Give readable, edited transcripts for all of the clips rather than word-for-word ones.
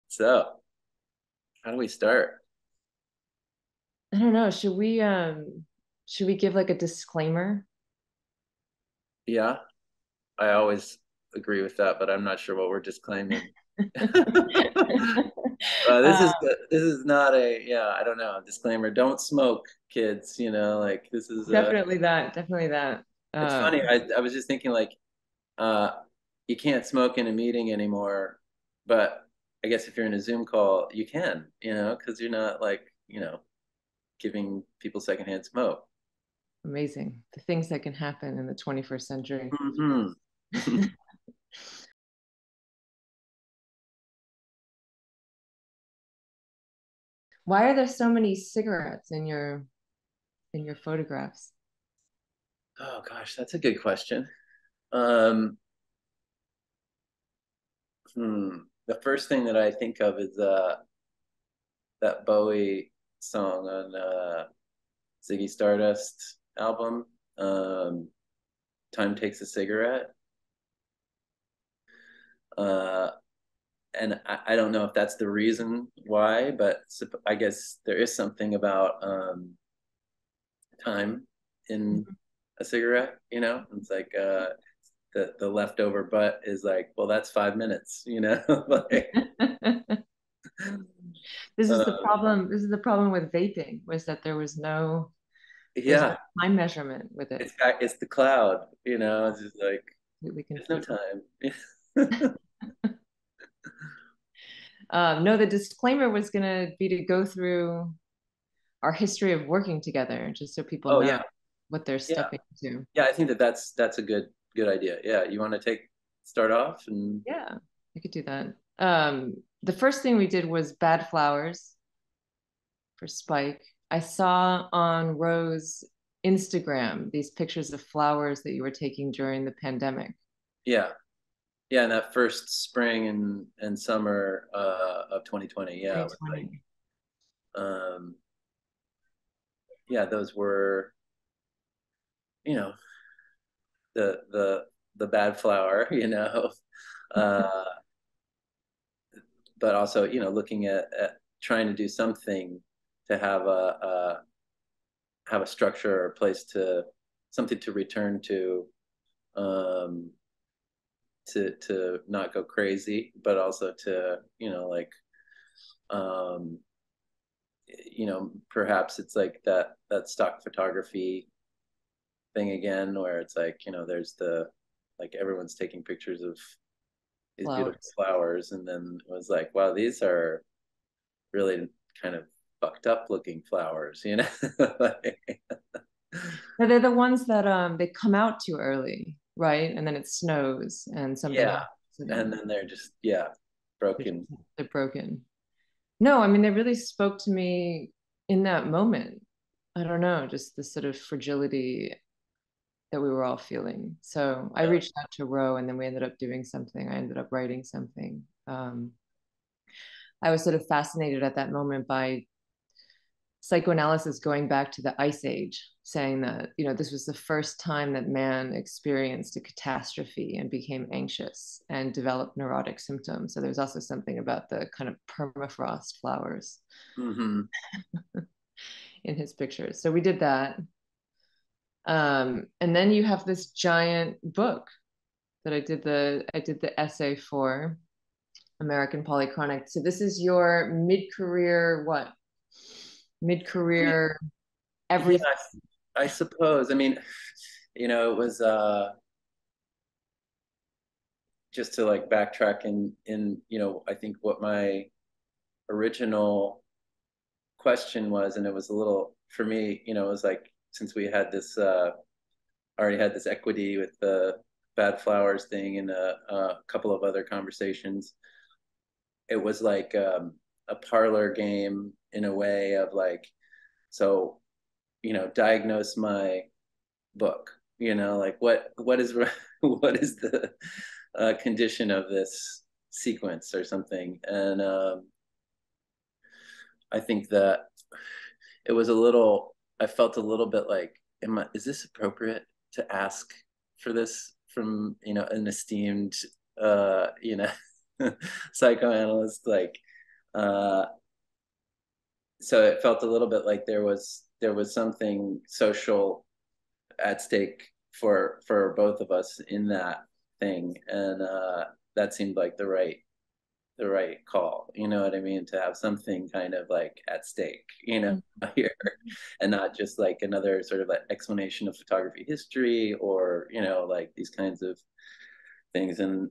So, how do we start? I don't know. Should we give like a disclaimer? Yeah, I always agree with that, but I'm not sure what we're disclaiming. This Uh, is not a, yeah, I don't know, disclaimer. Don't smoke, kids, like this is definitely that. Definitely that. it's funny. Um, I was just thinking like uh you can't smoke in a meeting anymore, but I guess if you're in a Zoom call, you can, because you're not like, giving people secondhand smoke. Amazing. The things that can happen in the 21st century. Hmm. Why are there so many cigarettes in your photographs? Oh gosh, that's a good question. Um, the first thing that I think of is that Bowie song on Ziggy Stardust album, um, "Time Takes a Cigarette," uh, and I don't know if that's the reason why, but I guess there is something about time in a cigarette. It's like the leftover butt is like, well, that's 5 minutes. Like. This is the Uh, problem. This is the problem with vaping, was that there's no yeah, time measurement with it. it's the cloud. It's just like Completely there's no confusing. time. No, the disclaimer was going to be to go through our history of working together, just so people Oh know yeah, what they're yeah, stepping into. yeah. I think that's a good idea. Yeah, you want to start off and Yeah, I could do that. The first thing we did was bad flowers for Spike. I saw on Roe's Instagram these pictures of flowers that you were taking during the pandemic. yeah, yeah. And that first spring and summer of 2020, yeah, it was like 2020. um, yeah, those were you know the bad flower, uh, but also looking at trying to do something to have a structure or a place to something to return um, to not go crazy, but also to like um, perhaps it's like that stock photography thing again, where it's like there's the like everyone's taking pictures of these beautiful Flowers. flowers, and then it was like, wow, these are really kind of fucked up looking flowers. Like, But they're the ones that they come out too early, right? And then it snows and something yeah, happens to and them. then they're just, yeah, broken. They're broken. No, I mean, they really spoke to me in that moment. I don't know, just the sort of fragility that we were all feeling. So I Yeah. reached out to Roe, and then we ended up doing something. I ended up writing something. I was sort of fascinated at that moment by psychoanalysis going back to the Ice Age, saying that, this was the first time that man experienced a catastrophe and became anxious and developed neurotic symptoms. So there's also something about the kind of permafrost flowers Hmm. in his pictures. So we did that. And then you have this giant book that I did the essay for, American Polychronic. So this is your mid-career, what? Mid-career Yeah, everything. I suppose. I mean, it was just to like backtrack in I think what my original question was, and it was a little for me, it was like since we had this already had this equity with the bad flowers thing and a couple of other conversations, it was like a parlor game in a way of like, so diagnose my book, like what is what is the condition of this sequence or something. And I think that it was a little, I felt a little bit like, is this appropriate to ask for this from, an esteemed, uh, you know, psychoanalyst? Like, Uh, so it felt a little bit like there was something social at stake for both of us in that thing, and that seemed like the right call. You know what I mean? To have something kind of like at stake, you know, here, and not just like another sort of explanation of photography history, or you know, like these kinds of things, and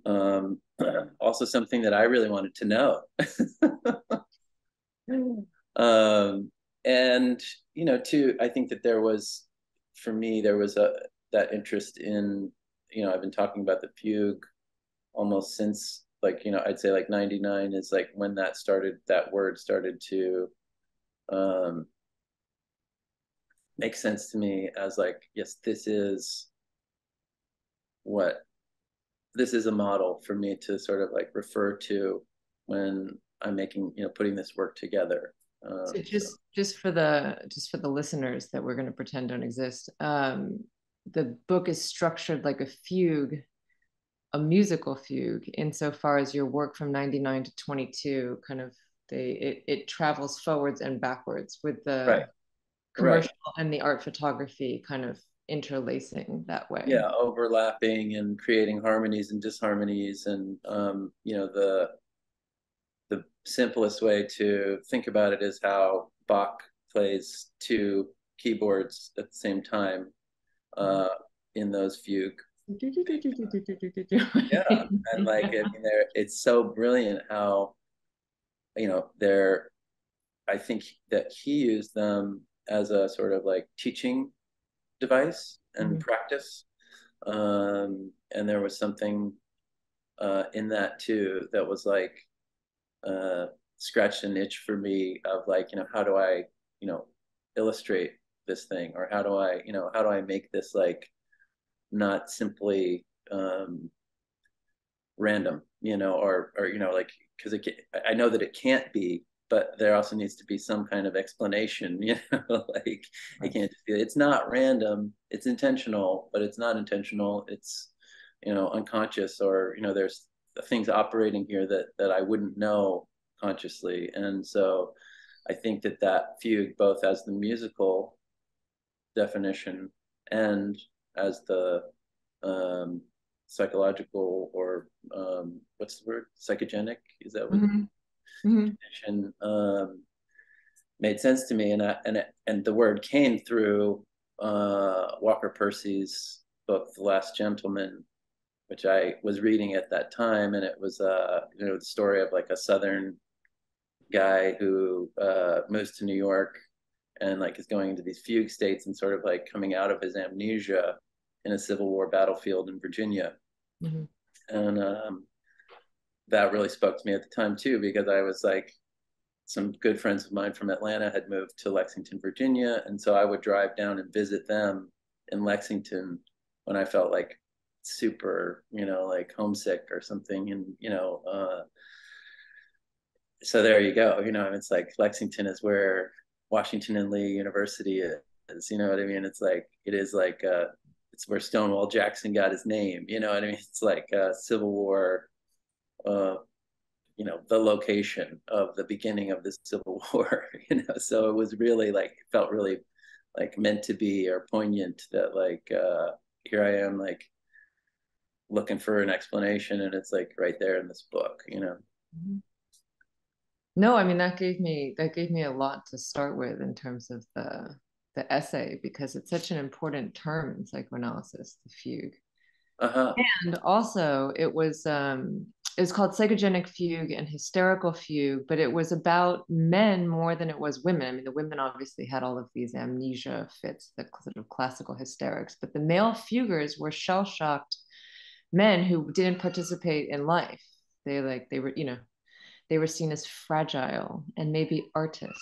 also something that I really wanted to know. um, and you know, too, I think that there was, for me, there was a that interest in, you know, I've been talking about the fugue almost since, like, you know, I'd say like 99 is like when that started, that word started to um, make sense to me as like, yes, what this is a model for me to sort of like refer to when I'm making, you know, putting this work together. So So just for the listeners that we're going to pretend don't exist, the book is structured like a fugue, a musical fugue, insofar as your work from 99 to 22 kind of it travels forwards and backwards with the right, right. commercial and the art photography kind of interlacing that way. Yeah, overlapping and creating harmonies and disharmonies, and you know, the simplest way to think about it is how Bach plays two keyboards at the same time uh, in those fugue. Yeah, and like, I mean, it's so brilliant how, you know, they're. I think that he used them as a sort of like teaching device and practice, and there was something in that too that was like uh, scratched an itch for me of like, you know, how do I, you know, illustrate this thing, or how do I, you know, how do I make this like not simply random, you know, or you know, like, because I know that it can't be, but there also needs to be some kind of explanation, you know, like it can't just be, it's not random, it's intentional, but it's not intentional, it's, you know, unconscious, or you know, there's things operating here that I wouldn't know consciously. And so I think that that fugue both as the musical definition and as the um, psychological, or what's the word, psychogenic, is that what Mm-hmm. Mm-hmm. definition, made sense to me. And the word came through Walker Percy's book The Last Gentleman, which I was reading at that time, and it was you know, the story of like a southern guy who moves to New York and like is going into these fugue states and sort of like coming out of his amnesia in a Civil War battlefield in Virginia. Mm-hmm. And that really spoke to me at the time too, because I was like, some good friends of mine from Atlanta had moved to Lexington, Virginia, and so I would drive down and visit them in Lexington when I felt like super, you know, like homesick or something. And you know, so there you go, you know, and it's like Lexington is where Washington and Lee University is, you know what I mean? It's like, it is like it's where Stonewall Jackson got his name, you know what I mean? It's like Civil War, uh, you know, the location of the beginning of the Civil War, you know. So it was really like, it felt really like meant to be, or poignant, that like here I am like looking for an explanation, and it's like right there in this book, you know. No, I mean that gave me a lot to start with in terms of the essay, because it's such an important term in psychoanalysis, the fugue. Uh-huh. And also it was called psychogenic fugue and hysterical fugue, but it was about men more than it was women. I mean, the women obviously had all of these amnesia fits, the sort of classical hysterics, but the male fuguers were shell-shocked men who didn't participate in life. They were, you know, they were seen as fragile and maybe artists.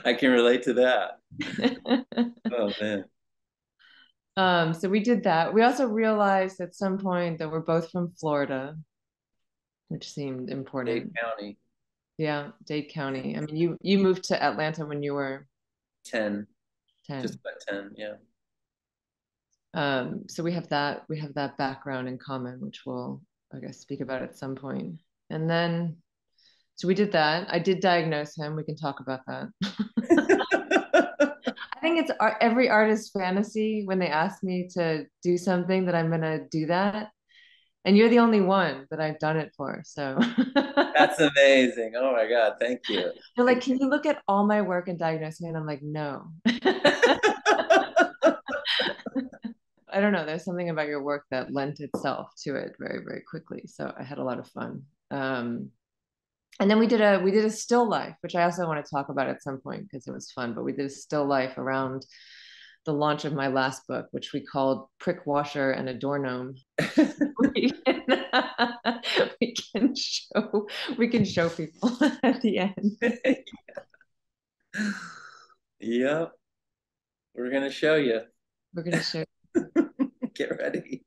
I can relate to that. Oh man. So we did that. We also realized at some point that we're both from Florida, which seemed Dade important. County. Yeah, Dade County. I mean, you moved to Atlanta when you were 10. Just 10. about 10, yeah. So we have that background in common, which we'll, I guess, speak about at some point. And then, so we did that. I did diagnose him. We can talk about that. I think it's every artist's fantasy when they ask me to do something that I'm going to do that. And you're the only one that I've done it for. So That's amazing. Oh my God. Thank you. they're like, Thank can you look at all my work and diagnose me? And I'm like, no. you. I don't know. There's something about your work that lent itself to it very, very quickly. So I had a lot of fun. And then we did a still life, which I also want to talk about at some point because it was fun. But we did a still life around the launch of my last book, which we called Prick Washer and a Door Gnome. we can, we can show we can show people at the end. Yep. We're gonna show you. We're gonna show. Get ready.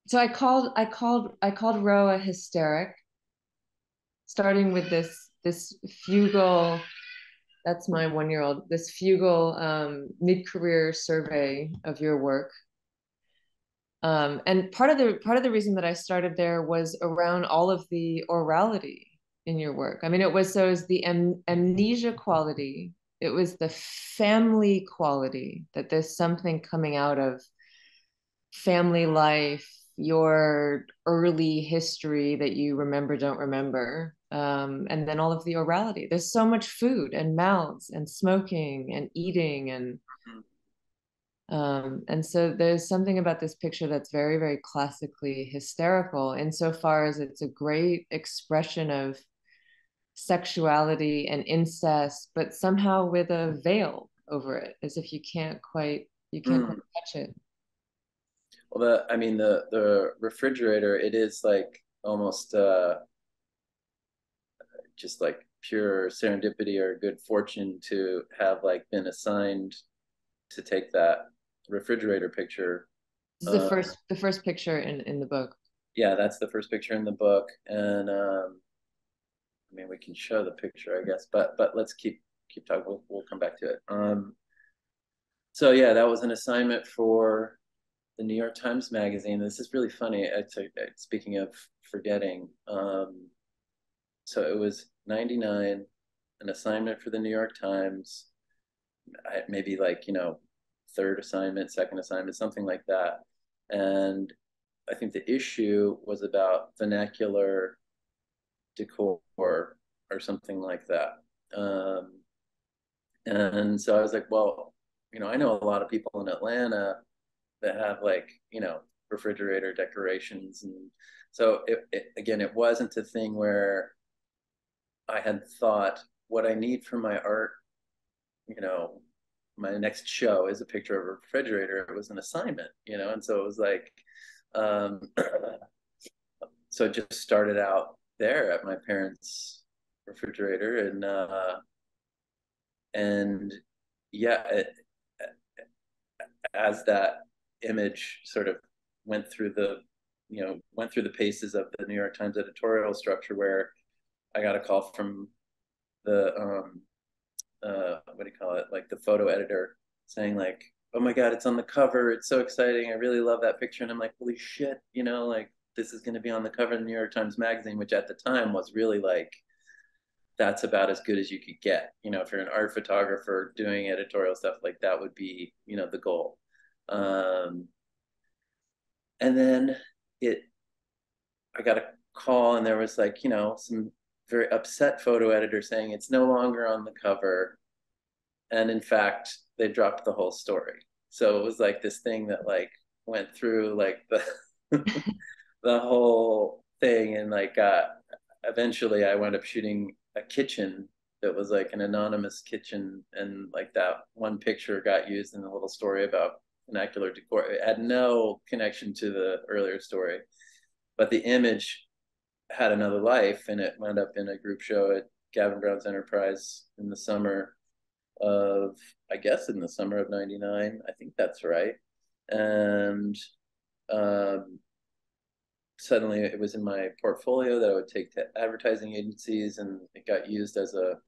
So I called Roe a hysteric, starting with this fugal. That's my 1-year-old. This fugal mid-career survey of your work. And part of the reason that I started there was around all of the orality in your work. I mean, it was the amnesia quality, it was the family quality, that there's something coming out of family life, your early history that you remember, don't remember. And then all of the orality. There's so much food and mouths and smoking and eating and so there's something about this picture that's very, very classically hysterical, insofar as it's a great expression of sexuality and incest, but somehow with a veil over it, as if you can't quite touch it. Well, the refrigerator, it is like almost just like pure serendipity or good fortune to have like been assigned to take that refrigerator picture. This is the first picture in the book. Yeah, that's the first picture in the book, and I mean we can show the picture, I guess, but let's keep talking. We'll come back to it. So yeah, that was an assignment for the New York Times Magazine. This is really funny. Speaking of forgetting, so it was 99, an assignment for the New York Times, maybe like, third assignment, second assignment, something like that. And I think the issue was about vernacular decor or something like that. And so I was like, well, I know a lot of people in Atlanta that have like, refrigerator decorations. And so it wasn't a thing where I had thought what I need for my art, my next show is a picture of a refrigerator. It was an assignment, and so it was like, so it just started out there at my parents' refrigerator, and yeah, as that image sort of went through the paces of the New York Times editorial structure, where I got a call from the what do you call it, like the photo editor, saying like, oh my God, it's on the cover, it's so exciting, I really love that picture. And I'm like, holy shit, like this is going to be on the cover of the New York Times Magazine, which at the time was really like, that's about as good as you could get. If you're an art photographer doing editorial stuff, like that would be, the goal. And then I got a call, and there was like, some very upset photo editor saying it's no longer on the cover. And in fact, they dropped the whole story. So it was like this thing that like went through like the the whole thing, and like eventually I wound up shooting a kitchen that was like an anonymous kitchen, and like that one picture got used in a little story about vernacular decor. It had no connection to the earlier story, but the image had another life, and it wound up in a group show at Gavin Brown's Enterprise in the summer of, I guess, in the summer of '99. I think that's right. And suddenly it was in my portfolio that I would take to advertising agencies, and it got used as a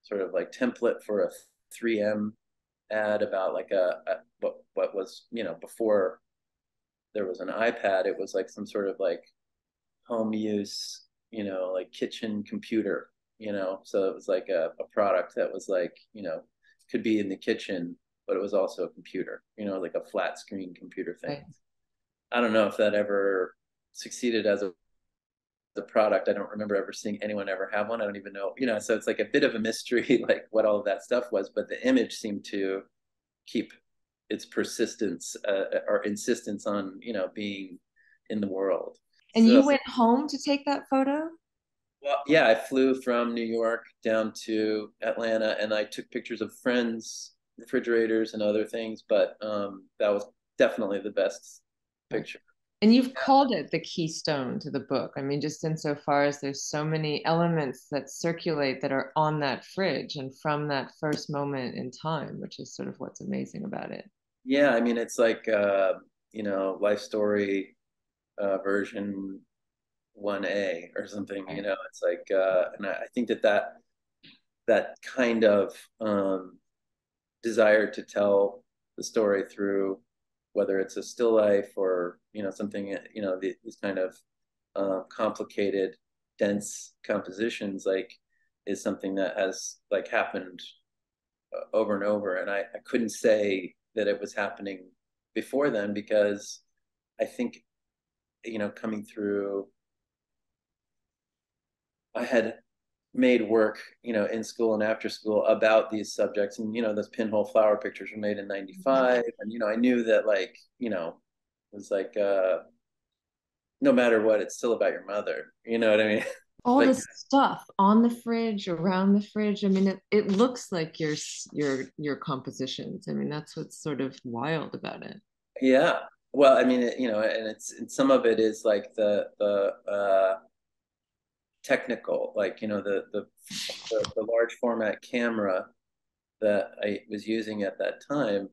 sort of like template for a 3M ad about like what was, before there was an iPad, it was like some sort of like home use, like kitchen computer, so it was like a product that was like, could be in the kitchen, but it was also a computer, like a flat screen computer thing. Right. I don't know if that ever succeeded as a the product. I don't remember ever seeing anyone ever have one. I don't even know, so it's like a bit of a mystery, like what all of that stuff was, but the image seemed to keep its persistence or insistence on, being in the world. And you So, went home to take that photo? well, yeah, I flew from New York down to Atlanta and I took pictures of friends, refrigerators and other things, but that was definitely the best Right. picture. And you've called it the keystone to the book. I mean, just insofar as there's so many elements that circulate that are on that fridge and from that first moment in time, which is sort of what's amazing about it. Yeah, I mean, it's like, life story version 1A or something, Right. it's like, and I think that kind of desire to tell the story through whether it's a still life or, something, these kind of complicated, dense compositions, like, is something that has like happened over and over. And I couldn't say that it was happening before then because I think, coming through, I had made work, in school and after school about these subjects. And, those pinhole flower pictures were made in 95. And, I knew that like, it was like, no matter what, it's still about your mother. You know what I mean? All Like, this stuff on the fridge, around the fridge. I mean, it looks like your compositions. I mean, that's what's sort of wild about it. yeah. Well, I mean, and and some of it is like the technical, like, the large format camera that I was using at that time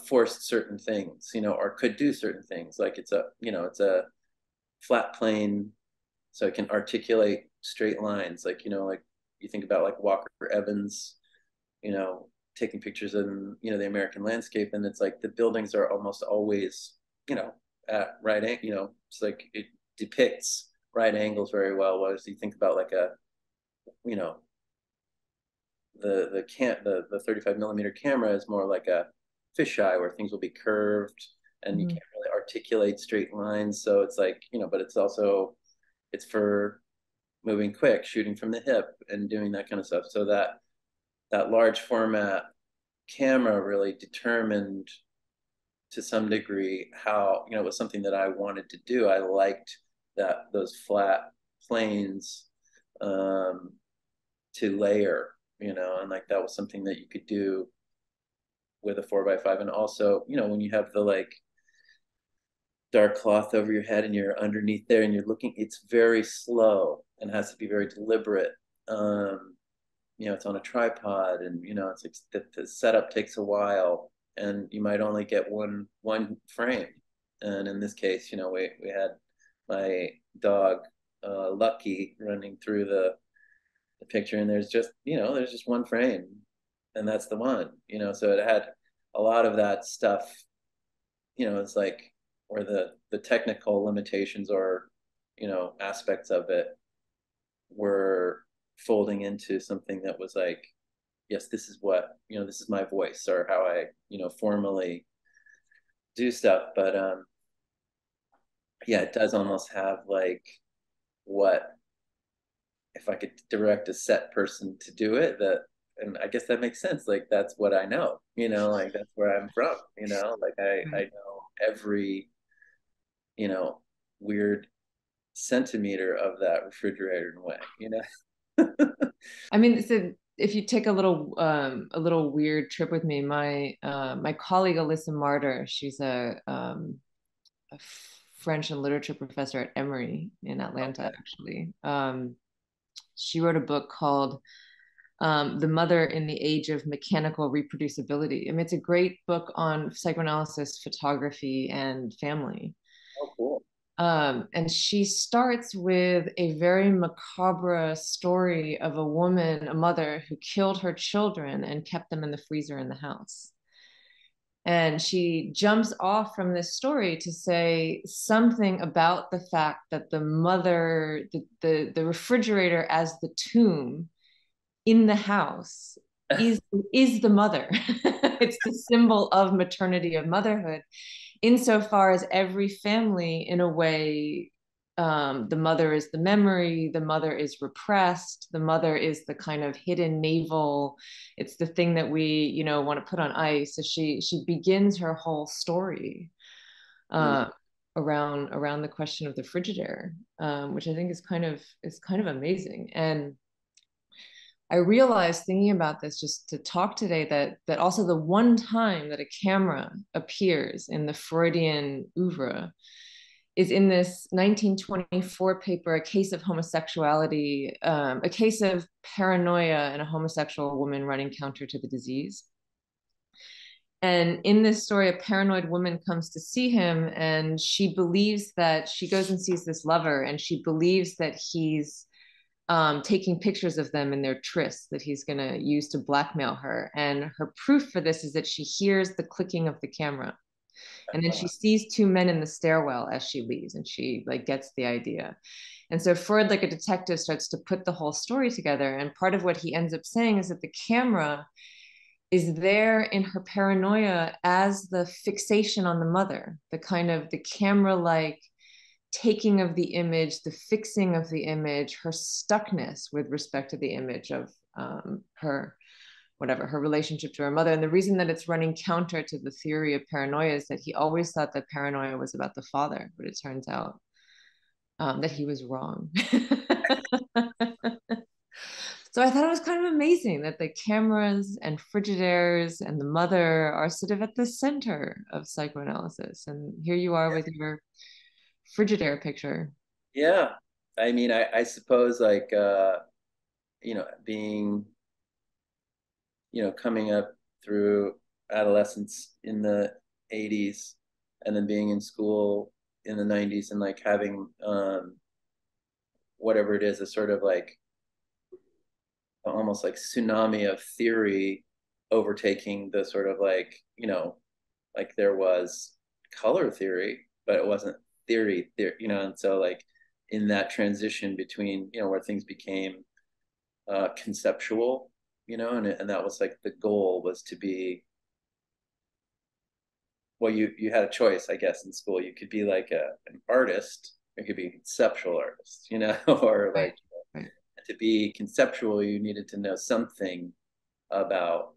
forced certain things, or could do certain things. Like it's a flat plane, so it can articulate straight lines. Like, like you think about like Walker Evans, you know, taking pictures in, the American landscape, and it's like the buildings are almost always, at right angle. It's like it depicts right angles very well. Whereas you think about like you know, the 35 millimeter camera is more like a fisheye where things will be curved and you Mhm. can't really articulate straight lines. So it's like, but it's for moving quick, shooting from the hip and doing that kind of stuff. So that large format camera really determined to some degree how, it was something that I wanted to do. I liked that those flat planes um, to layer, and like that was something that you could do with a 4x5. And also, when you have the like dark cloth over your head and you're underneath there and you're looking, it's very slow and has to be very deliberate. It's on a tripod and, it's like the setup takes a while and you might only get one frame. And in this case, we had my dog, Lucky, running through the picture and there's just one frame and that's the one, so it had a lot of that stuff, it's like where the technical limitations or, aspects of it were folding into something that was like, yes, this is what, this is my voice or how I, formally do stuff. But yeah, it does almost have like what if I could direct a set person to do it, and I guess that makes sense. Like that's what I know, like that's where I'm from, like I Right. know every, you know, weird centimeter of that refrigerator in a way, I mean, so if you take a little weird trip with me, my colleague Alyssa Martyr, she's a French and literature professor at Emory in Atlanta, Okay. actually. She wrote a book called The Mother in the Age of Mechanical Reproducibility. I mean, it's a great book on psychoanalysis, photography, and family. Oh, cool. And she starts with a very macabre story of a woman, a mother, who killed her children and kept them in the freezer in the house. And she jumps off from this story to say something about the fact that the mother, the refrigerator as the tomb in the house is the mother. It's the symbol of maternity, of motherhood, insofar as every family, in a way, the mother is the memory, the mother is repressed, the mother is the kind of hidden navel. It's the thing that we, want to put on ice. So she begins her whole story Mm. uh, around the question of the Frigidaire, which I think is kind of amazing. And I realized, thinking about this just to talk today, that also the one time that a camera appears in the Freudian oeuvre is in this 1924 paper, A Case of Homosexuality, a case of paranoia in a homosexual woman running counter to the disease. And in this story, a paranoid woman comes to see him, and she believes that she goes and sees this lover, and she believes that he's taking pictures of them in their tryst that he's going to use to blackmail her. And her proof for this is that she hears the clicking of the camera. And then she sees two men in the stairwell as she leaves, and she like gets the idea. And so Freud, like a detective, starts to put the whole story together. And part of what he ends up saying is that the camera is there in her paranoia as the fixation on the mother, the kind of the camera like taking of the image, the fixing of the image, her stuckness with respect to the image of her, whatever, her relationship to her mother. And the reason that it's running counter to the theory of paranoia is that he always thought that paranoia was about the father, but it turns out that he was wrong. So I thought it was kind of amazing that the cameras and Frigidaires and the mother are sort of at the center of psychoanalysis. And here you are with your Frigidaire picture. Yeah. I mean, I suppose like, being, coming up through adolescence in the 80s and then being in school in the 90s and like having whatever it is, a sort of like almost like tsunami of theory overtaking the sort of like, like there was color theory, but it wasn't theory, and so like in that transition between, where things became conceptual, and that was like the goal was to be, well, you had a choice, I guess, in school. You could be like an artist, you could be a conceptual artist, or Right. like Right. to be conceptual, you needed to know something about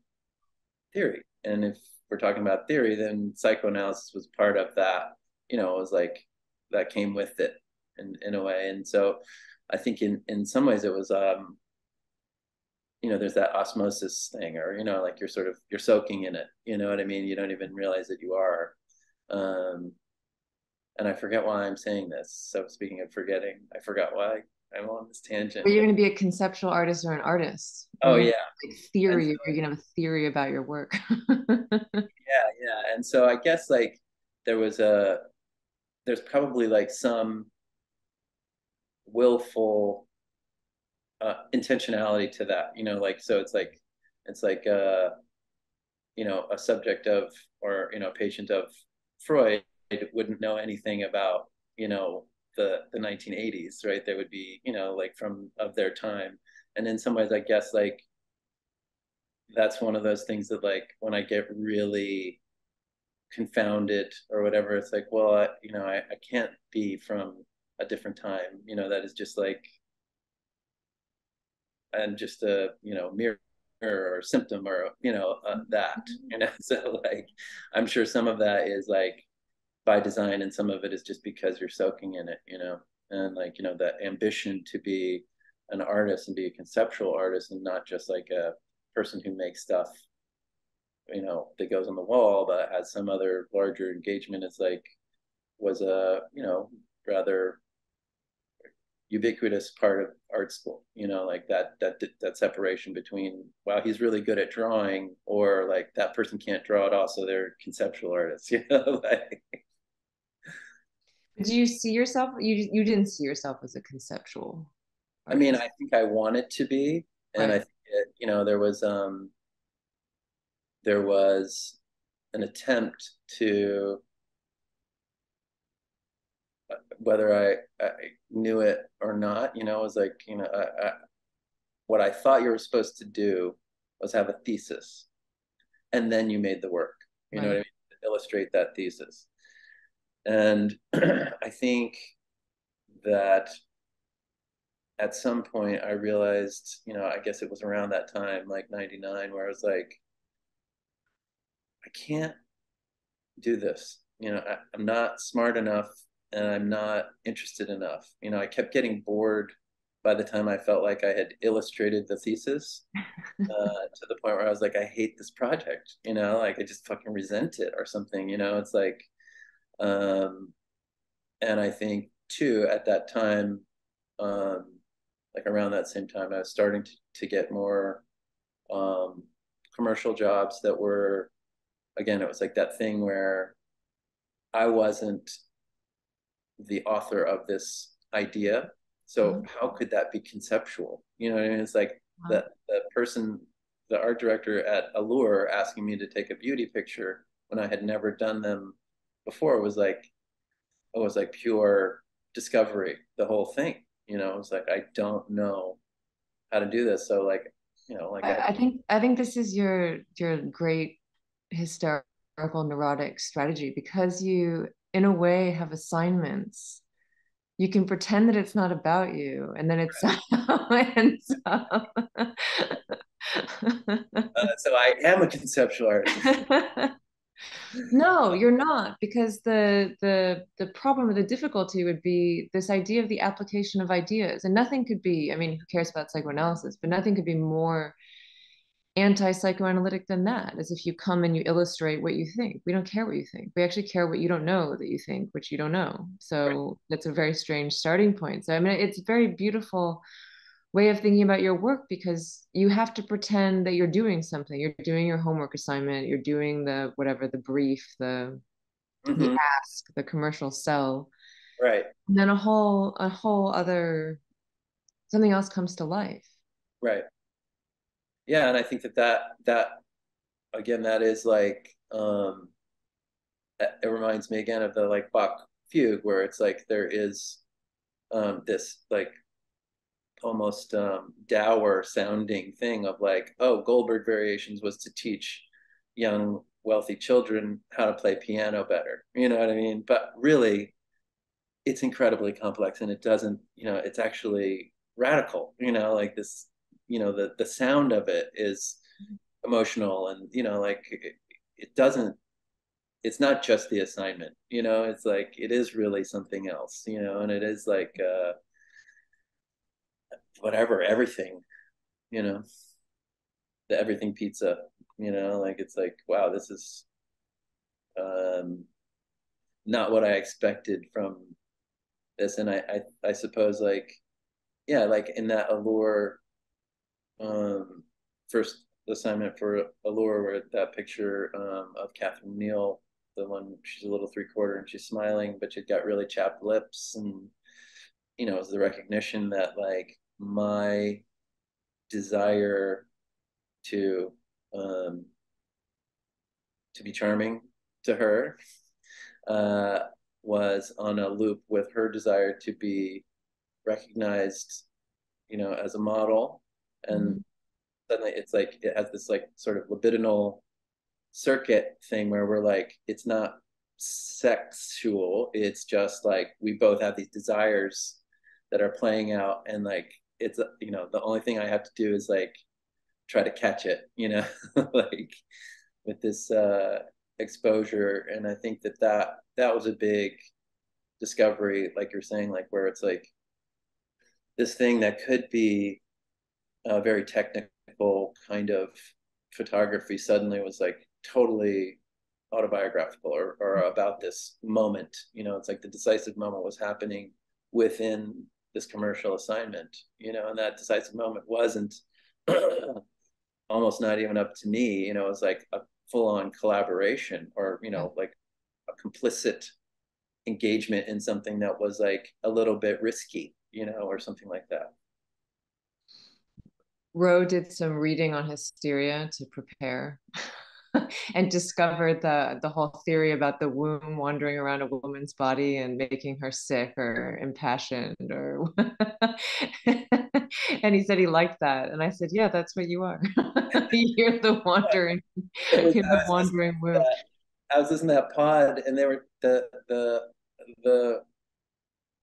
theory. And if we're talking about theory, then psychoanalysis was part of that. It was like that came with it in a way. And so I think in some ways it was there's that osmosis thing, or like you're soaking in it. You know what I mean? You don't even realize that you are. Um, and I forget why I'm saying this. So speaking of forgetting, I forgot why I'm on this tangent. Are you going to be a conceptual artist or an artist? Are Oh you going yeah, to like and theory, so, or are you going to have a theory about your work? yeah. And so I guess like there was a there's probably like some willful intentionality to that, like so it's like a subject of, or patient of Freud wouldn't know anything about the 1980s, right? They would be like from of their time, and in some ways I guess like that's one of those things that like when I get really confounded or whatever, it's like, well, I can't be from a different time, that is just like, and just a mirror or symptom, or that so like I'm sure some of that is like by design, and some of it is just because you're soaking in it, and like that ambition to be an artist and be a conceptual artist and not just like a person who makes stuff that goes on the wall but has some other larger engagement. It's like was a rather ubiquitous part of art school, like that separation between, wow, he's really good at drawing, or like that person can't draw at all, so they're conceptual artists, like, Do you see yourself? You didn't see yourself as a conceptual I mean, artist, I think I wanted to be, and I right? think there was an attempt to, whether I knew it or not, it was like, what I thought you were supposed to do was have a thesis, and then you made the work. You know what I Right. mean? To illustrate that thesis. And I think that at some point I realized, I guess it was around that time, like 99, where I was like, I can't do this. I'm not smart enough and I'm not interested enough. I kept getting bored by the time I felt like I had illustrated the thesis, to the point where I was like, I hate this project, like I just fucking resent it or something, it's like, um, and I think too, at that time, um, like around that same time, I was starting to get more um, commercial jobs that were, again, it was like that thing where I wasn't the author of this idea. So how could that be conceptual? You know what I mean? It's like the person, the art director at Allure asking me to take a beauty picture when I had never done them before was like, it was like pure discovery, the whole thing. It was like, I don't know how to do this. So like, like I had I to, think this is your great hysterical neurotic strategy, because you in a way have assignments. You can pretend that it's not about you, and then it's ends up. so I am a conceptual artist. No, you're not, because the problem or the difficulty would be this idea of the application of ideas, and nothing could be. I mean, who cares about psychoanalysis? But nothing could be more anti-psychoanalytic than that, as if you come and you illustrate what you think. We don't care what you think. We actually care what you don't know that you think, which you don't know. Right. So that's a very strange starting point. So I mean, it's a very beautiful way of thinking about your work, because you have to pretend that you're doing something. You're doing your homework assignment, you're doing the whatever, the brief, the Mm-hmm. ask, the commercial sell. Right. And then a whole other something else comes to life. Right. Yeah, and I think that again, that is like, it reminds me again of the like Bach fugue, where it's like there is this like almost dour sounding thing of like, oh, Goldberg Variations was to teach young wealthy children how to play piano better. You know what I mean? But really, it's incredibly complex, and it doesn't, it's actually radical. Like this, the sound of it is emotional, and like it doesn't. It's not just the assignment. It's like it is really something else. And it is like whatever, everything. You know, the everything pizza. Like it's like, wow, this is um, not what I expected from this. And I suppose like, yeah, like in that Allure um, first assignment for Allure, where that picture of Catherine Neal, the one she's a little 3/4 and she's smiling, but she's got really chapped lips, and is the recognition that like my desire to um, to be charming to her uh, was on a loop with her desire to be recognized, as a model. And Mhm. suddenly it's like it has this like sort of libidinal circuit thing where we're like, it's not sexual, it's just like we both have these desires that are playing out, and like it's the only thing I have to do is like try to catch it, like with this exposure. And I think that was a big discovery, like you're saying, like where it's like this thing that could be a very technical kind of photography suddenly was like totally autobiographical, or about this moment. It's like the decisive moment was happening within this commercial assignment, and that decisive moment wasn't almost not even up to me. It was like a full-on collaboration, or Yeah. like a complicit engagement in something that was like a little bit risky, or something like that. Roe did some reading on hysteria to prepare. and discovered the whole theory about the womb wandering around a woman's body and making her sick or impassioned or and he said he liked that. And I said, yeah, that's what you are. You're the wandering, It was, you're the wandering womb. I was listening to that pod, and they were the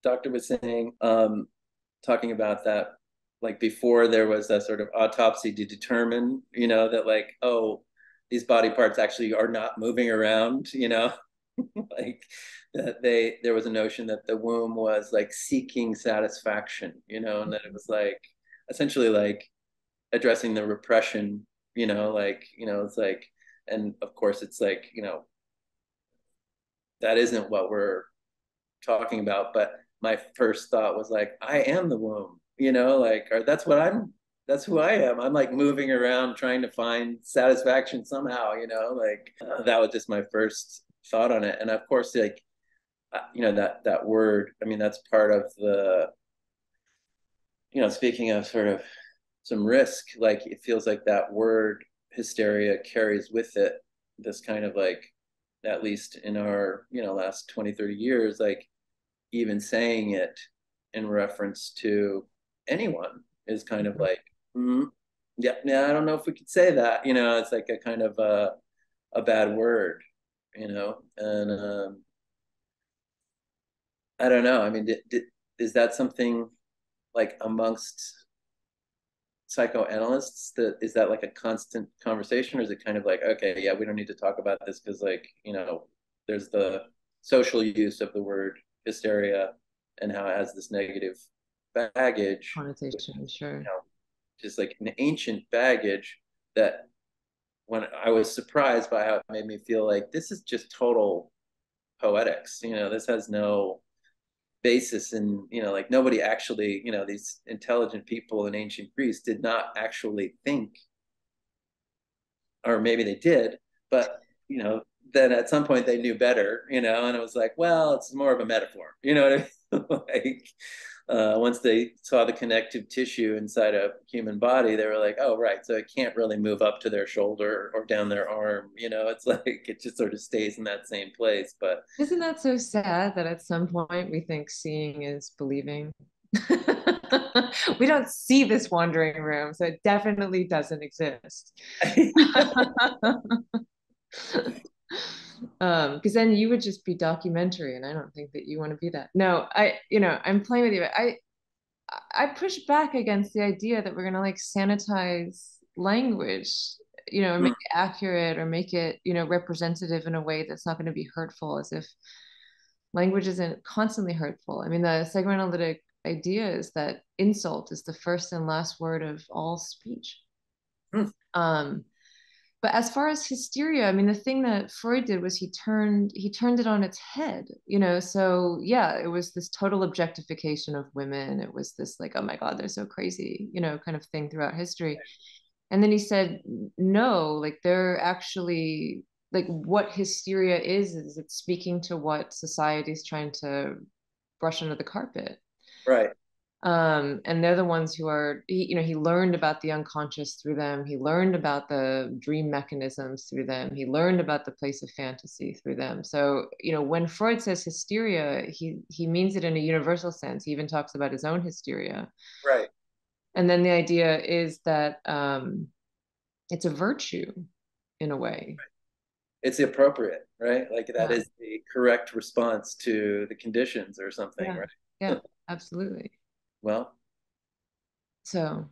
doctor was saying, talking about that, like before there was a sort of autopsy to determine, that like, oh, these body parts actually are not moving around, like that there was a notion that the womb was like seeking satisfaction, and that it was like essentially like addressing the repression, it's like, and of course it's like, that isn't what we're talking about. But my first thought was like, I am the womb, like, or that's who I am. I'm like moving around trying to find satisfaction somehow, like that was just my first thought on it. And of course, like, that word, I mean, that's part of the, speaking of sort of some risk, like it feels like that word hysteria carries with it this kind of like, at least in our, last 20, 30 years, like even saying it in reference to anyone is kind of like, yeah, I don't know if we could say that, it's like a kind of a bad word, and I don't know. I mean, is that something like amongst psychoanalysts, that is that like a constant conversation, or is it kind of like, okay, yeah, we don't need to talk about this because like, there's the social use of the word hysteria and how it has this negative baggage, Connotation, sure. just like an ancient baggage that, when I was surprised by how it made me feel like this is just total poetics, this has no basis in, like nobody actually, these intelligent people in ancient Greece did not actually think, or maybe they did, but then at some point they knew better, and it was like, well, it's more of a metaphor, what I mean? Like, once they saw the connective tissue inside a human body, they were like, oh, right, so it can't really move up to their shoulder or down their arm, it's like it just sort of stays in that same place. But Isn't that so sad that at some point we think seeing is believing? We don't see this wandering room, so it definitely doesn't exist. Because then you would just be documentary, and I don't think that you want to be that. No, I'm playing with you. I push back against the idea that we're gonna like sanitize language, and make it accurate or make it, representative in a way that's not going to be hurtful, as if language isn't constantly hurtful. I mean, the psychoanalytic idea is that insult is the first and last word of all speech. Um, but as far as hysteria, I mean, the thing that Freud did was he turned it on its head, So yeah, it was this total objectification of women. It was this like, oh my God, they're so crazy, kind of thing throughout history. And then he said, no, like they're actually, like what hysteria is it's speaking to what society is trying to brush under the carpet. right. And they're the ones who are, he learned about the unconscious through them. He learned about the dream mechanisms through them. He learned about the place of fantasy through them. So, when Freud says hysteria, he means it in a universal sense. He even talks about his own hysteria. Right. And then the idea is that it's a virtue in a way. It's appropriate, right? Like that Yeah. is the correct response to the conditions or something, Yeah. right? Yeah, absolutely. Well, So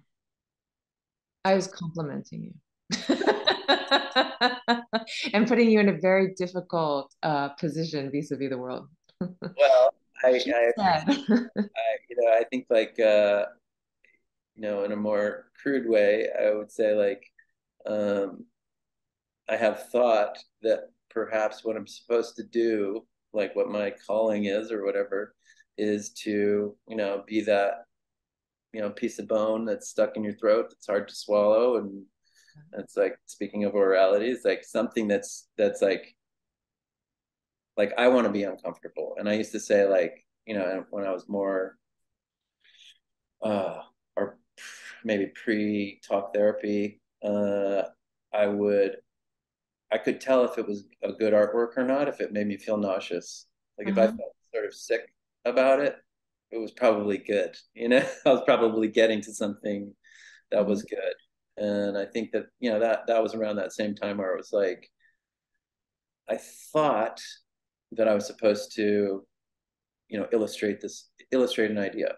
I was complimenting you and putting you in a very difficult position vis-a-vis the world. well, She I said. I think like, in a more crude way, I would say like, um, I have thought that perhaps what I'm supposed to do, like what my calling is or whatever, is to, be that, piece of bone that's stuck in your throat that's hard to swallow. And it's like, speaking of orality, it's like something that's like I want to be uncomfortable. And I used to say like, when I was more or maybe pre talk therapy, I would I could tell if it was a good artwork or not, if it made me feel nauseous. Like if I Uh-huh. felt sort of sick about it, it was probably good. I was probably getting to something that Mhm. was good. And I think that, that was around that same time where it was like, I thought that I was supposed to, illustrate an idea,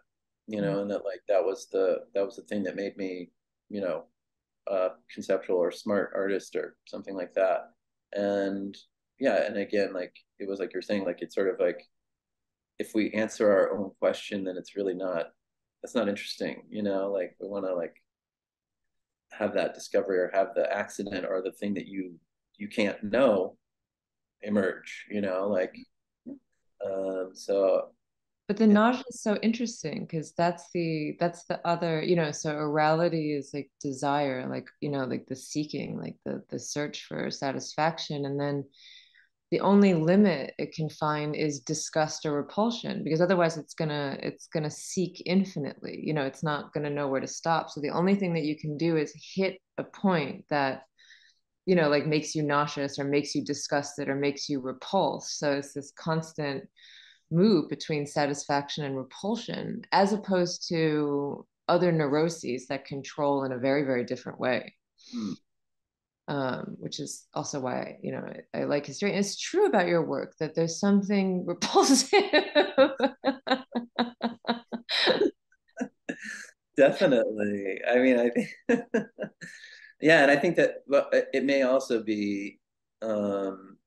Mhm. and that like that was the thing that made me, you know, a conceptual or smart artist or something like that. And yeah, and again, like it was like you're saying, like it's sort of like if we answer our own question, then it's really not that's not interesting, like we want to like have that discovery or have the accident or the thing that you can't know emerge, like so But the it, nausea is so interesting because that's the other, so orality is like desire, like, like the seeking, like the search for satisfaction. And then the only limit it can find is disgust or repulsion, because otherwise it's gonna seek infinitely. It's not gonna know where to stop. So the only thing that you can do is hit a point that, like makes you nauseous or makes you disgusted or makes you repulsed. So it's this constant move between satisfaction and repulsion, as opposed to other neuroses that control in a very, very different way. hmm. Which is also why I like history. And it's true about your work that there's something repulsive. Definitely. I mean, I think, yeah, and I think that well, it may also be, um,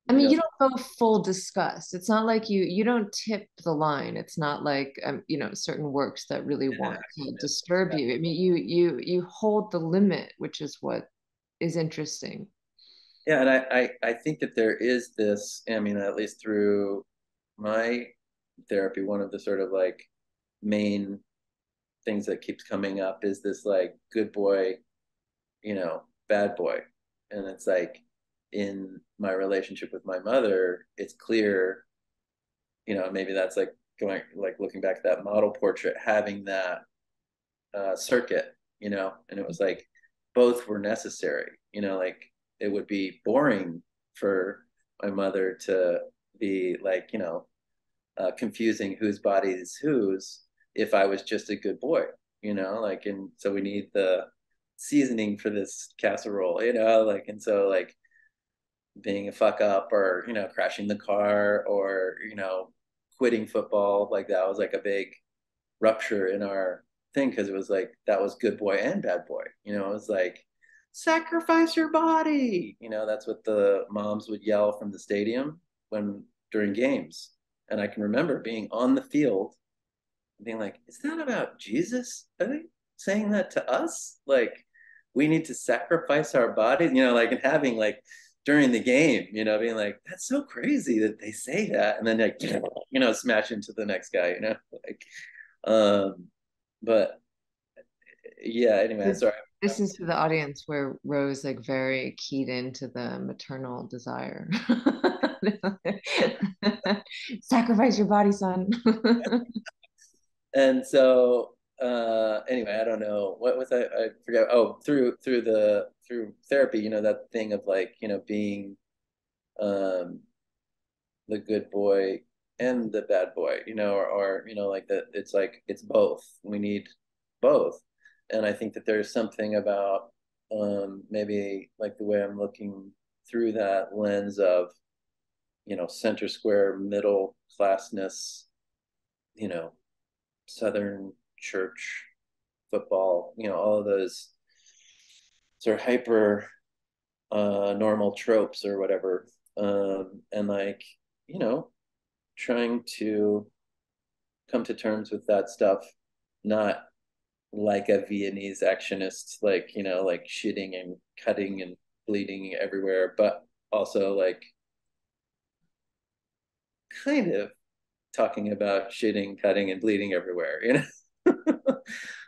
I you mean, know, you don't go full disgust. It's not like you don't tip the line. It's not like certain works that really want to actionist. disturb you. I mean, you hold the limit, which is what is interesting. Yeah, and I think that there is this, I mean, at least through my therapy, one of the sort of like main things that keeps coming up is this like good boy, bad boy. And it's like in my relationship with my mother, it's clear, maybe that's like going like looking back at that model portrait, having that circuit, and it was like both were necessary, like it would be boring for my mother to be like, confusing whose body is whose if I was just a good boy, like, and so we need the seasoning for this casserole, like, and so like being a fuck up or, crashing the car or, quitting football, like that was like a big rupture in our thing because it was like that was good boy and bad boy. It was like sacrifice your body. That's what the moms would yell from the stadium when during games. And I can remember being on the field and being like, is that about Jesus? Are they saying that to us? Like we need to sacrifice our bodies, like and having like during the game, being like, that's so crazy that they say that. And then like, smash into the next guy, like um, but yeah, anyway, This sorry. this is to the audience where Rose like very keyed into the maternal desire. Sacrifice your body, son. And so anyway, I don't know what was I forget. Oh, through therapy, that thing of like, being um the good boy and the bad boy, or like that it's like it's both. We need both. And I think that there's something about maybe like the way I'm looking through that lens of, center square middle classness, you know, Southern church football, all of those sort of hyper normal tropes or whatever. And like, you know, trying to come to terms with that stuff, not like a Viennese actionist, like, like shitting and cutting and bleeding everywhere, but also like kind of talking about shitting, cutting, and bleeding everywhere,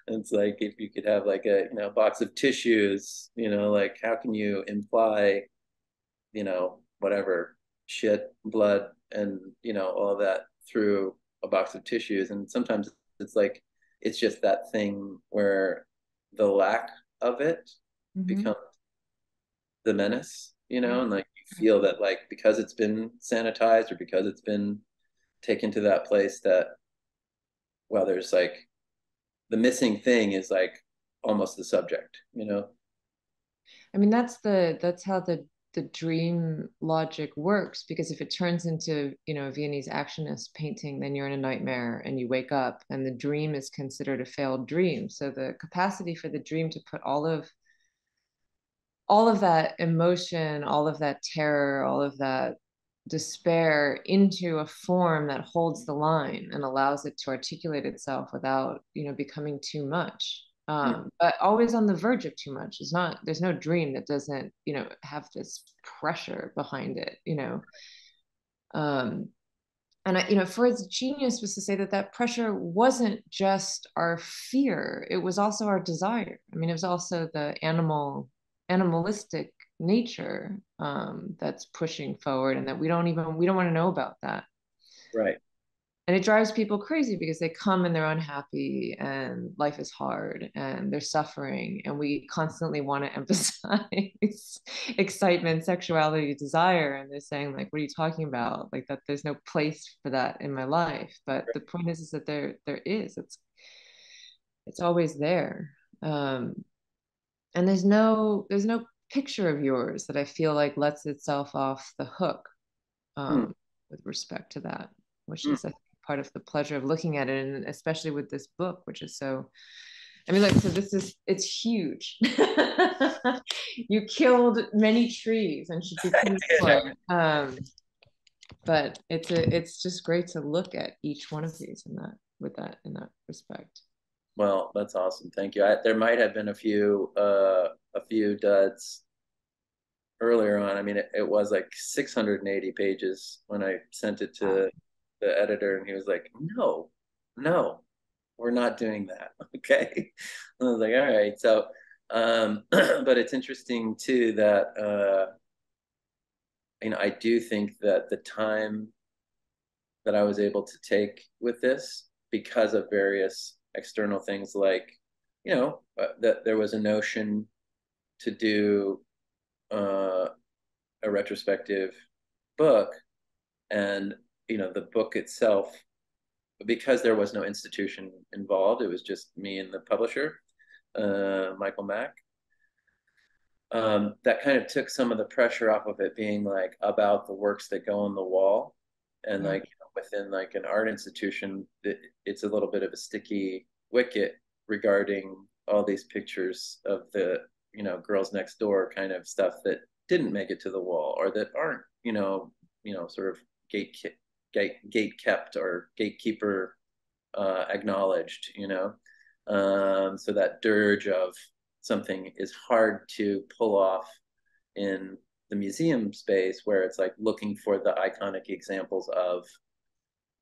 It's like if you could have like a box of tissues, like how can you imply, whatever shit, blood, and all that through a box of tissues. And sometimes it's like it's just that thing where the lack of it Mhm. becomes the menace, Right. and like you feel that like because it's been sanitized or because it's been taken to that place that, well, there's like the missing thing is like almost the subject. I mean, that's how the dream logic works, because if it turns into, a Viennese actionist painting, then you're in a nightmare and you wake up and the dream is considered a failed dream. So the capacity for the dream to put all of that emotion, all of that terror, all of that despair into a form that holds the line and allows it to articulate itself without, becoming too much. Mm. But always on the verge of too much. There's no dream that doesn't, have this pressure behind it. Um, and Freud's genius was to say that that pressure wasn't just our fear; it was also our desire. I mean, it was also the animalistic nature that's pushing forward, and that we don't want to know about that. Right. And it drives people crazy because they come and they're unhappy and life is hard and they're suffering, and we constantly want to emphasize excitement, sexuality, desire, and they're saying like, what are you talking about, like that there's no place for that in my life. But the point is that there is. It's always there. And there's no picture of yours that I feel like lets itself off the hook, Mm. with respect to that, which Mm. is, I think, part of the pleasure of looking at it, and especially with this book, which is so. I mean, like, so it's huge. You killed many trees and should be punished for it. But it's just great to look at each one of these in that respect. Well, that's awesome. Thank you. There might have been a few duds earlier on. I mean, it was like 680 pages when I sent it Wow. to the editor, and he was like, "No, no, we're not doing that." Okay. I was like, "All right." So, but it's interesting too that I do think that the time that I was able to take with this, because of various external things, like, that there was a notion to do uh, a retrospective book, and the book itself, because there was no institution involved, it was just me and the publisher, Michael Mack. That kind of took some of the pressure off of it being like about the works that go on the wall, and Yeah. like within like an art institution, it's a little bit of a sticky wicket regarding all these pictures of the girls next door kind of stuff that didn't make it to the wall, or that aren't sort of gate kept or gatekeeper acknowledged. So that dirge of something is hard to pull off in the museum space, where it's like looking for the iconic examples of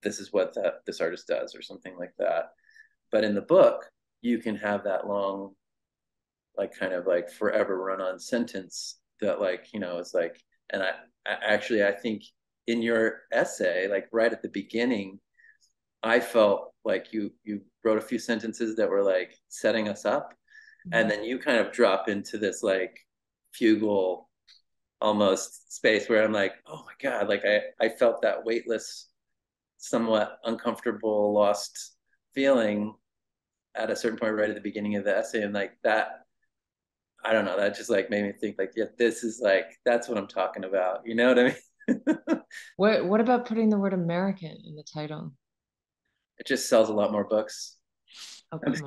this is what this artist does or something like that. But in the book, you can have that long, like kind of like forever run on sentence that like, is like, and I think in your essay, like right at the beginning, I felt like you wrote a few sentences that were like setting us up, and Mhm. then you kind of drop into this like fugal almost space where I'm like, oh my God, like I felt that weightless, somewhat uncomfortable, lost feeling at a certain point right at the beginning of the essay. And like that, I don't know, that just like made me think like, yeah, this is like, that's what I'm talking about. You know what I mean? What about putting the word American in the title? It just sells a lot more books. Oh, I'm come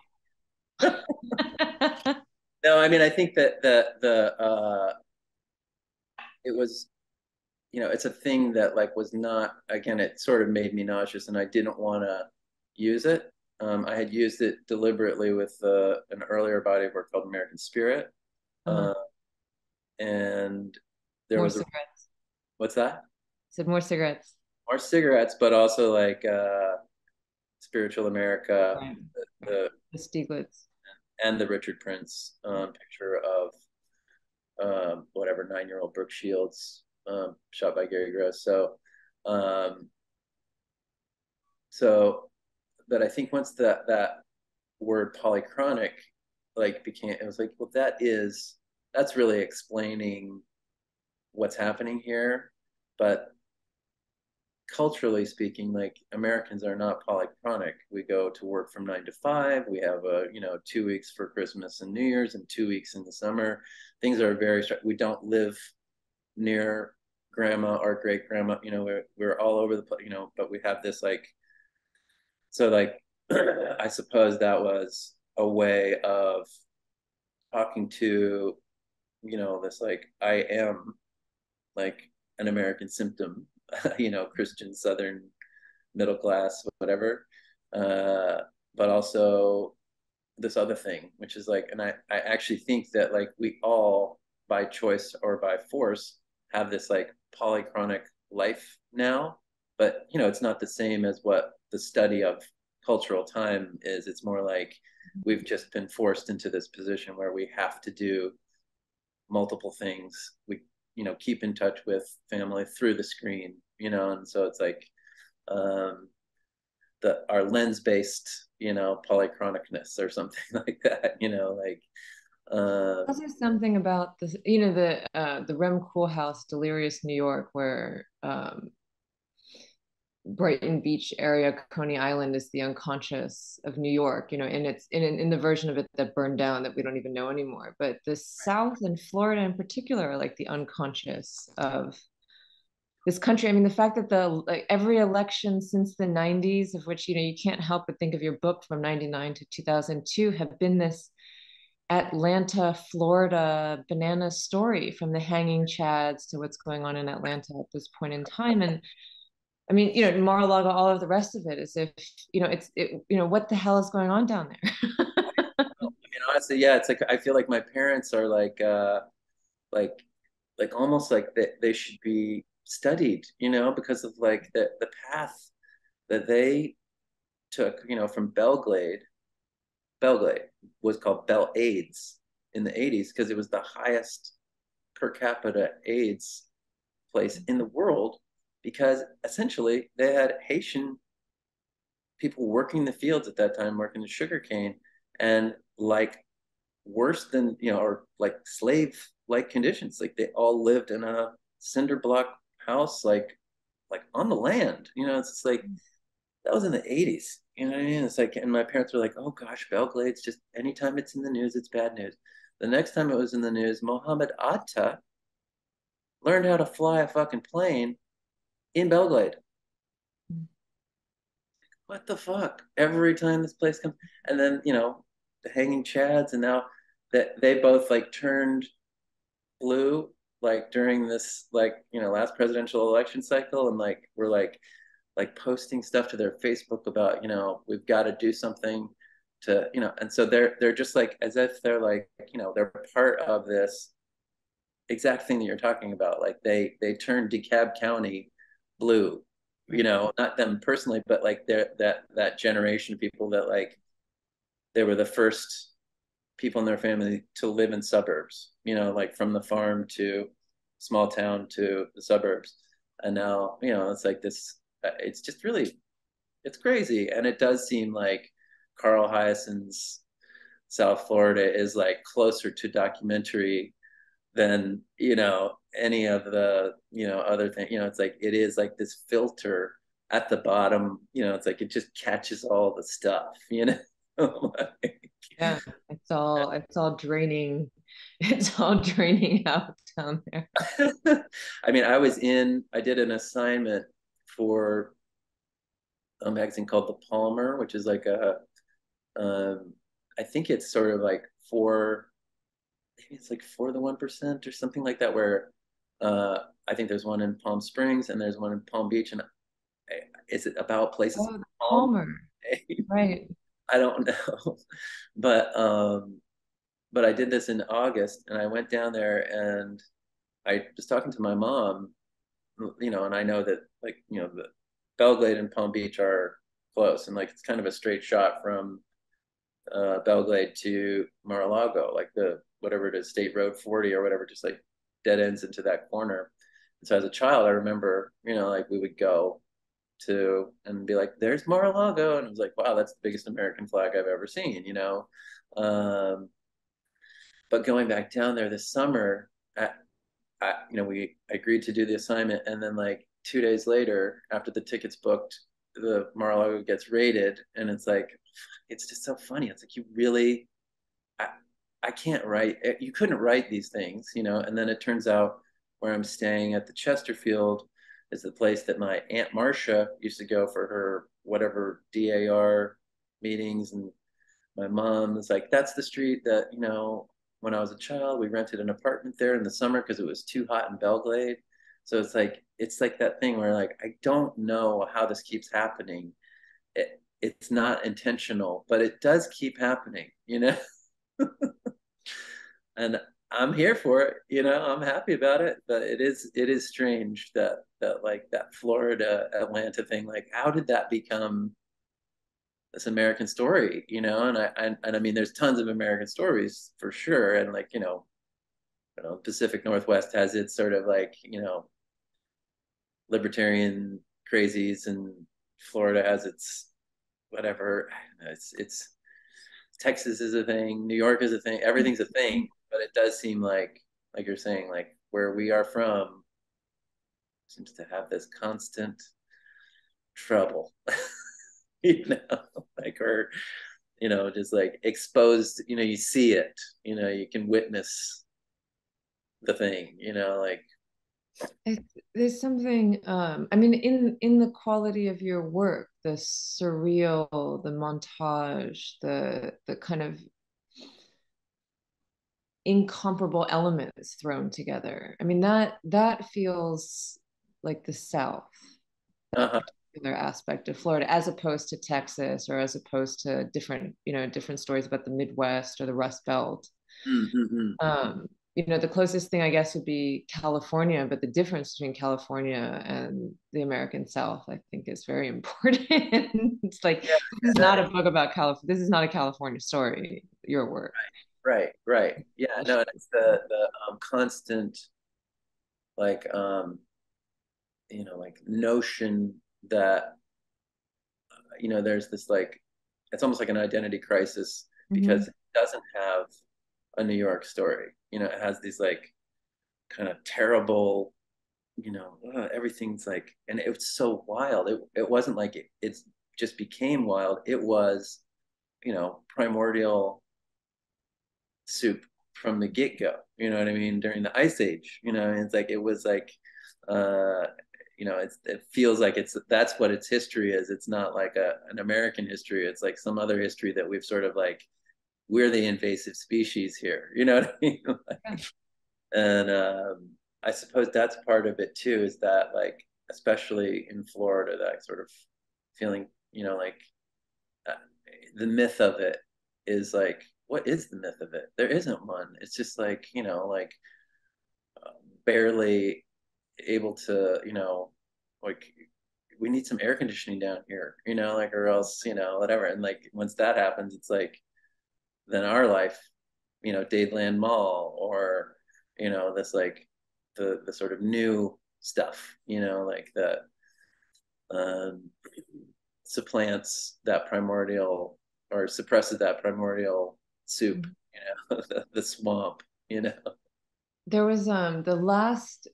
on. No, I mean, I think that it was, it's a thing that like was not, again, it sort of made me nauseous, and I didn't want to use it. I had used it deliberately with an earlier body of work called American Spirit, Uh-huh. uh, and there More was cigarettes. what's that? Said more cigarettes. More cigarettes, but also like Spiritual America, Right. Right. the The Stieglitz. and the Richard Prince picture of whatever 9-year-old Brooke Shields, shot by Gary Gross. Um, so but I think once that word polychronic like became, it was like, well, that is that's really explaining what's happening here. But culturally speaking, like Americans are not polychronic. We go to work from 9 to 5. We have 2 weeks for Christmas and New Year's and 2 weeks in the summer. Things are very, we don't live near grandma or great grandma, we're all over the place, but we have this like, so like, I suppose that was a way of talking to, this like, I am like an American symptom, Christian Southern middle class, whatever. Uh, but also this other thing, which is like, and I actually think that like we all by choice or by force have this like polychronic life now, but it's not the same as what the study of cultural time is. It's more like we've just been forced into this position where we have to do multiple things. We keep in touch with family through the screen, and so it's like um our lens based polychronicness or something like that, like Also, something about the Rem Koolhaas Delirious New York, where Brighton Beach area, Coney Island is the unconscious of New York, and it's in the version of it that burned down that we don't even know anymore. But the South and Florida in particular are like the unconscious of this country. I mean, the fact that every election since the 90s, of which you can't help but think of your book from 99 to 2002, have been this Atlanta, Florida banana story, from the hanging chads to what's going on in Atlanta at this point in time. And I mean, Mar-a-Lago, all of the rest of it, as if, what the hell is going on down there? I mean, honestly, yeah, it's like I feel like my parents are like almost like they should be studied, because of like the path that they took, from Belgrade was called Bel AIDS in the 80s because it was the highest per capita AIDS place in the world, because essentially they had Haitian people working the fields at that time, working the sugarcane, and like worse than, or like slave like conditions. Like they all lived in a cinder block house, like on the land. It's just like that was in the 80s. You know what I mean? It's like, and my parents were like, oh gosh, Belgrade's just anytime it's in the news, it's bad news. The next time it was in the news, Mohammed Atta learned how to fly a fucking plane in Belgrade. What the fuck? Every time this place comes, and then the hanging chads, and now that they both like turned blue like during this like last presidential election cycle, and like we're like posting stuff to their Facebook about we've got to do something to and so they're just like as if they're like they're part of this exact thing that you're talking about. Like they turned DeKalb County blue, not them personally, but like they're that generation of people that like they were the first people in their family to live in suburbs, like from the farm to small town to the suburbs. And now, it's like this, it's just really, it's crazy. And it does seem like Carl Hyacint's South Florida is like closer to documentary than, any of the, other thing, it's like, it is like this filter at the bottom, it's like, it just catches all the stuff, like, Yeah, it's all draining. It's all draining out down there. I mean, I did an assignment for a magazine called The Palmer, which is like I think it's sort of like maybe it's like for the 1% or something like that, where I think there's one in Palm Springs and there's one in Palm Beach. And is it about places Oh, the Palm? Palmer, right? I don't know, but but I did this in August, and I went down there, and I was talking to my mom, and I know that like the Belgrade and Palm Beach are close, and like it's kind of a straight shot from Belgrade to Mar-a-Lago, like the whatever it is, State Road 40 or whatever, just like dead ends into that corner. And so as a child, I remember, like we would go to and be like, "There's Mar-a-Lago," and I was like, "Wow, that's the biggest American flag I've ever seen," Um, But going back down there this summer, we agreed to do the assignment, and then like 2 days later, after the tickets booked, the Mar-a-Lago gets raided, and it's like, it's just so funny. It's like, you really, I, I can't write. You couldn't write these things, And then it turns out where I'm staying at the Chesterfield is the place that my Aunt Marcia used to go for her whatever DAR meetings, and my mom is like, that's the street that, when I was a child, we rented an apartment there in the summer because it was too hot in Belglade. So it's like that thing where like, I don't know how this keeps happening. It's not intentional, but it does keep happening. And I'm here for it. I'm happy about it, but it is strange that like that Florida Atlanta thing, like how did that become this American story, and I mean, there's tons of American stories for sure, and like Pacific Northwest has its sort of like libertarian crazies, and Florida has its whatever. It's Texas is a thing, New York is a thing, everything's a thing, but it does seem like you're saying, like where we are from seems to have this constant trouble. Like, or just like exposed, you see it, you can witness the thing, like. There's something, I mean, in the quality of your work, the surreal, the montage, the kind of incomparable elements thrown together. I mean, that feels like the South, that Uh-huh. particular aspect of Florida, as opposed to Texas, or as opposed to different stories about the Midwest or the Rust Belt. Mm-hmm. The closest thing I guess would be California, but the difference between California and the American South, I think, is very important. It's like, Yeah, this is yeah, not a book about California. This is not a California story, your work. right, yeah, no, and it's the constant, like, like notion that there's this, like, it's almost like an identity crisis Mm-hmm. because it doesn't have a New York story. It has these like kind of terrible, everything's like, and it was so wild. It wasn't like it just became wild. It was, primordial soup from the get-go. You know what I mean? During the Ice Age, and it's like, it was like, uh, it feels like that's what its history is. It's not like an American history. It's like some other history that we've sort of like, we're the invasive species here. You know what I mean? Yeah. And I suppose that's part of it too, is that like, especially in Florida, that sort of feeling, like, uh, the myth of it is like, what is the myth of it? There isn't one. It's just like, like, barely able to, like, we need some air conditioning down here, like, or else, whatever. And like, once that happens, it's like, then our life, Dadeland Mall, or, this like the sort of new stuff, like that, um, supplants that primordial, or suppresses that primordial soup, the swamp. There was the last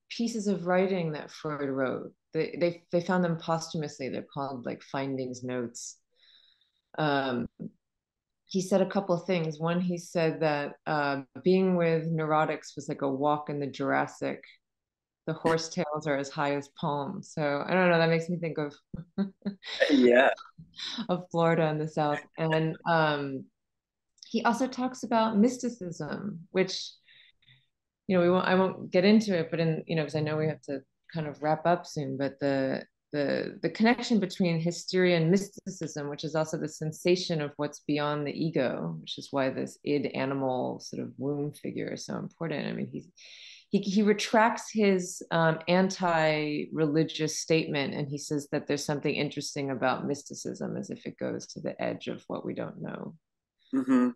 pieces of writing that Freud wrote. They found them posthumously. They're called like findings notes. Um, he said a couple of things. One, he said that being with neurotics was like a walk in the Jurassic. The horsetails are as high as palms. So I don't know. That makes me think of Yeah. of Florida and the South. And he also talks about mysticism, which I won't get into it, but because I know we have to kind of wrap up soon. But the connection between hysteria and mysticism, which is also the sensation of what's beyond the ego, which is why this id animal sort of womb figure is so important. I mean, he retracts his anti-religious statement, and he says that there's something interesting about mysticism, as if it goes to the edge of what we don't know. Mm-hmm.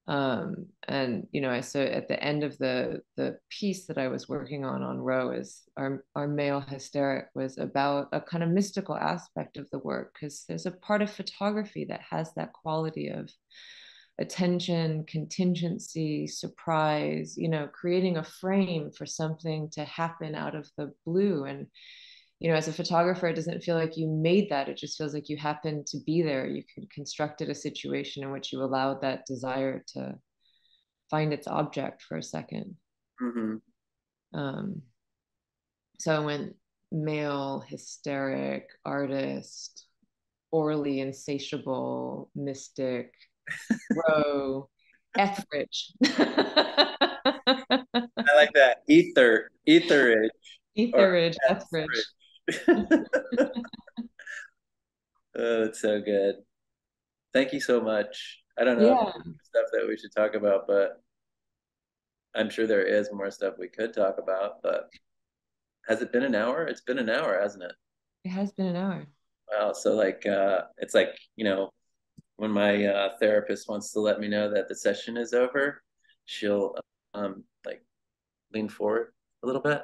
And I so at the end of the piece that I was working on Roe, is our male hysteric, was about a kind of mystical aspect of the work, because there's a part of photography that has that quality of attention, contingency, surprise, creating a frame for something to happen out of the blue. And, as a photographer, it doesn't feel like you made that. It just feels like you happened to be there. You could constructed a situation in which you allowed that desire to find its object for a second. Mm-hmm. So I went male, hysteric, artist, orally insatiable, mystic, Roe Ethridge. I like that. Etheridge. Or Ethridge, Ethridge. Oh, that's so good. Thank you so much. I don't know if Yeah, there's stuff that we should talk about, but I'm sure there is more stuff we could talk about. But has it been an hour? It's been an hour, hasn't it? it has been an hour. Wow. So like, it's like, when my therapist wants to let me know that the session is over, she'll like lean forward a little bit,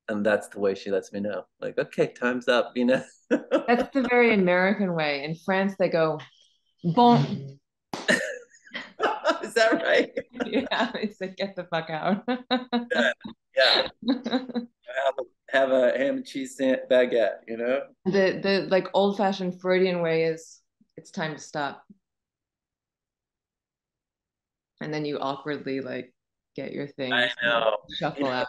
and that's the way she lets me know. Like, okay, time's up. That's the very American way. In France, they go, bon. Is that right? Yeah, it's like, get the fuck out. Yeah. Yeah. Have a ham and cheese baguette. The like old fashioned Freudian way is it's time to stop. And then you awkwardly like get your I things and know. You shuffle know, out.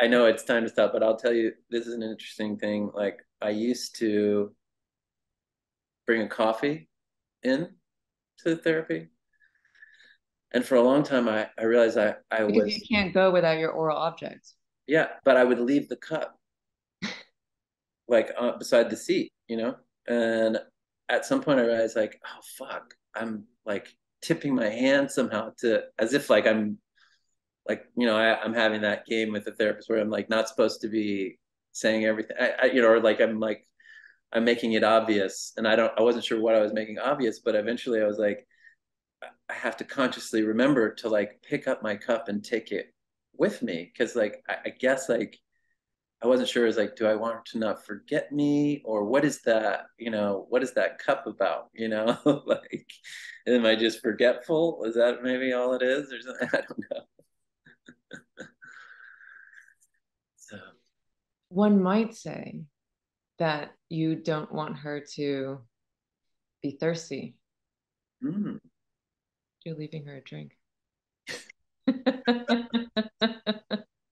I know it's time to stop, but I'll tell you, this is an interesting thing. Like, I used to bring a coffee in to therapy. And for a long time, I realized I Because you was, can't go without your oral objects. yeah, but I would leave the cup like beside the seat. And at some point, I realized, like, oh, fuck, I'm like tipping my hand somehow as if like I'm having that game with the therapist where I'm like not supposed to be saying everything, or like I'm making it obvious, and I wasn't sure what I was making obvious, but eventually I was like, I have to consciously remember to like pick up my cup and take it with me, because like I guess like I wasn't sure, is like, do I want her to not forget me, or what is that cup about? Like, am I just forgetful? Is that maybe all it is, or something? I don't know. So, One might say that you don't want her to be thirsty. mm. You're leaving her a drink.